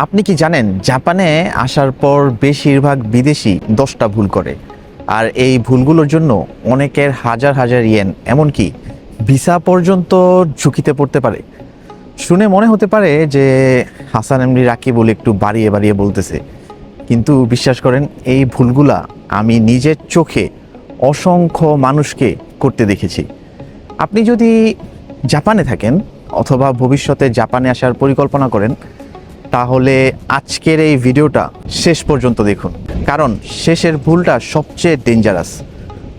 আপনি কি জানেন জাপানে আসার পর বেশিরভাগ বিদেশি 10টা ভুল করে, আর এই ভুলগুলোর জন্য অনেকের হাজার হাজার ইয়েন এমনকি ভিসা পর্যন্ত ঝুঁকিতে পড়তে পারে। শুনে মনে হতে পারে যে হাসান এমডি রাকিব বলে একটু বাড়িয়ে বাড়িয়ে বলতেছে, কিন্তু বিশ্বাস করেন এই ভুলগুলা আমি নিজের চোখে অসংখ্য মানুষকে করতে দেখেছি। আপনি যদি জাপানে থাকেন অথবা ভবিষ্যতে জাপানে আসার পরিকল্পনা করেন, তাহলে আজকের এই ভিডিওটা শেষ পর্যন্ত দেখুন, কারণ শেষের ভুলটা সবচেয়ে ডেঞ্জারাস।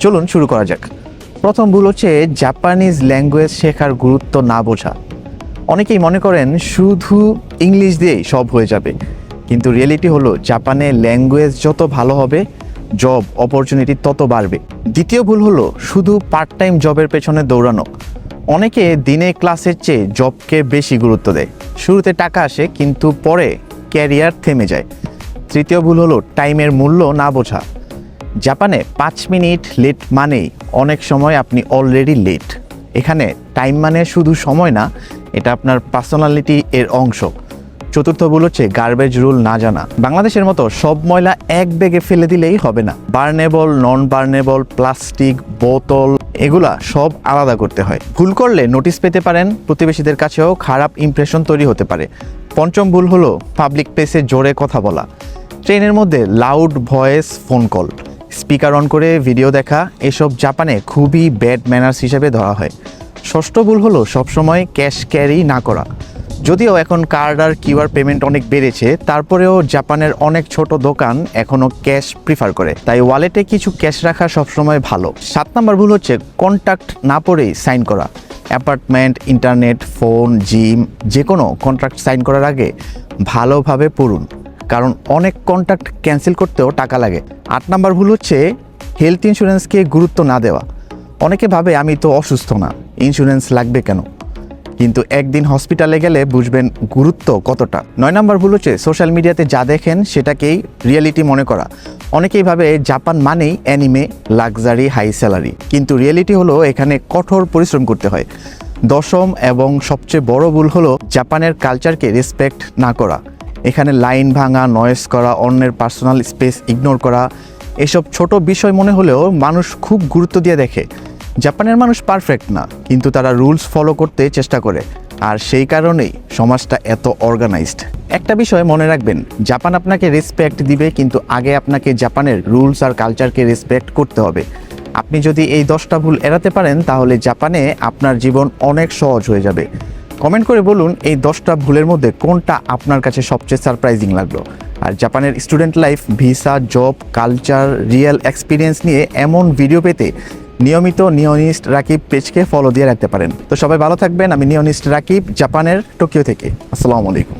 চলুন শুরু করা যাক। প্রথম ভুল হচ্ছে জাপানিজ ল্যাঙ্গুয়েজ শেখার গুরুত্ব না বোঝা। অনেকেই মনে করেন শুধু ইংলিশ দিয়েই সব হয়ে যাবে, কিন্তু রিয়েলিটি হলো জাপানে ল্যাঙ্গুয়েজ যত ভালো হবে জব অপরচুনিটি তত বাড়বে। দ্বিতীয় ভুল হলো শুধু পার্ট টাইম জবের পেছনে দৌড়ানো। অনেকে দিনে ক্লাসের চেয়ে জবকে বেশি গুরুত্ব দেয়। শুরুতে টাকা আসে কিন্তু পরে ক্যারিয়ার থেমে যায়। তৃতীয় ভুল হলো টাইমের মূল্য না বোঝা। জাপানে 5 মিনিট লেট মানেই অনেক সময় আপনি অলরেডি লেট। এখানে টাইম মানে শুধু সময় না, এটা আপনার পার্সোনালিটি এর অংশ। চতুর্থ ভুল হচ্ছে গার্বেজ রুল না জানা। বাংলাদেশের মতো সব ময়লা এক ব্যাগে ফেলে দিলেই হবে না। বার্নেবল, নন বার্নেবল, প্লাস্টিক, বোতল এগুলা সব আলাদা করতে হয়। ভুল করলে নোটিশ পেতে পারেন, প্রতিবেশীদের কাছেও খারাপ ইমপ্রেশন তৈরি হতে পারে। পঞ্চম ভুল হলো পাবলিক প্লেসে জোরে কথা বলা। ট্রেনের মধ্যে loud voice phone call, speaker on করে ভিডিও দেখা, এসব জাপানে খুবই ব্যাড ম্যানার্স হিসেবে ধরা হয়। ষষ্ঠ ভুল হলো সবসময় ক্যাশ ক্যারি না করা। যদিও এখন কার্ড আর কিউআর পেমেন্ট অনেক বেড়েছে, তারপরেও জাপানের অনেক ছোট দোকান এখনও ক্যাশ প্রিফার করে, তাই ওয়ালেটে কিছু ক্যাশ রাখা সবসময় ভালো। 7 নম্বর ভুল হচ্ছে কন্ট্যাক্ট না পড়েই সাইন করা। অ্যাপার্টমেন্ট, ইন্টারনেট, ফোন, জিম যে কোনো কন্ট্রাক্ট সাইন করার আগে ভালোভাবে পড়ুন, কারণ অনেক কন্ট্রাক্ট ক্যান্সেল করতেও টাকা লাগে। 8 নম্বর ভুল হচ্ছে হেলথ ইন্স্যুরেন্সকে গুরুত্ব না দেওয়া। অনেকে ভাবে আমি তো অসুস্থ না, ইন্স্যুরেন্স লাগবে কেন, কিন্তু একদিন হসপিটালে গেলে বুঝবেন গুরুত্ব কতটা। 9 নম্বর ভুল হচ্ছে সোশ্যাল মিডিয়াতে যা দেখেন সেটাকেই রিয়েলিটি মনে করা। অনেকেই ভাবে জাপান মানেই অ্যানিমে, লাক্সারি, হাই স্যালারি, কিন্তু রিয়েলিটি হলো এখানে কঠোর পরিশ্রম করতে হয়। 10ম এবং সবচেয়ে বড় ভুল হলো জাপানের কালচারকে রেসপেক্ট না করা। এখানে লাইন ভাঙা, নয়েজ করা, অন্যের পার্সোনাল স্পেস ইগনোর করা, এসব ছোট বিষয় মনে হলেও মানুষ খুব গুরুত্ব দিয়ে দেখে। জাপানের মানুষ পারফেক্ট না, কিন্তু তারা রুলস ফলো করতে চেষ্টা করে, আর সেই কারণেই সমাজটা এত অর্গানাইজড। একটা বিষয় মনে রাখবেন, জাপান আপনাকে রেসপেক্ট দিবে, কিন্তু আগে আপনাকে জাপানের রুলস আর কালচারকে রেসপেক্ট করতে হবে। আপনি যদি এই 10টা ভুল এড়াতে পারেন, তাহলে জাপানে আপনার জীবন অনেক সহজ হয়ে যাবে। কমেন্ট করে বলুন এই 10টা ভুলের মধ্যে কোনটা আপনার কাছে সবচেয়ে সারপ্রাইজিং লাগলো। আর জাপানের student life, visa, job, culture, real experience নিয়ে এমন ভিডিও পেতে নিয়মিত নিওনিস্ট রাকিব পেজকে ফলো দিয়ে রাখতে পারেন। তো সবাই ভালো থাকবেন। আমি নিওনিস্ট রাকিব, জাপানের টোকিও থেকে। আসসালামু আলাইকুম।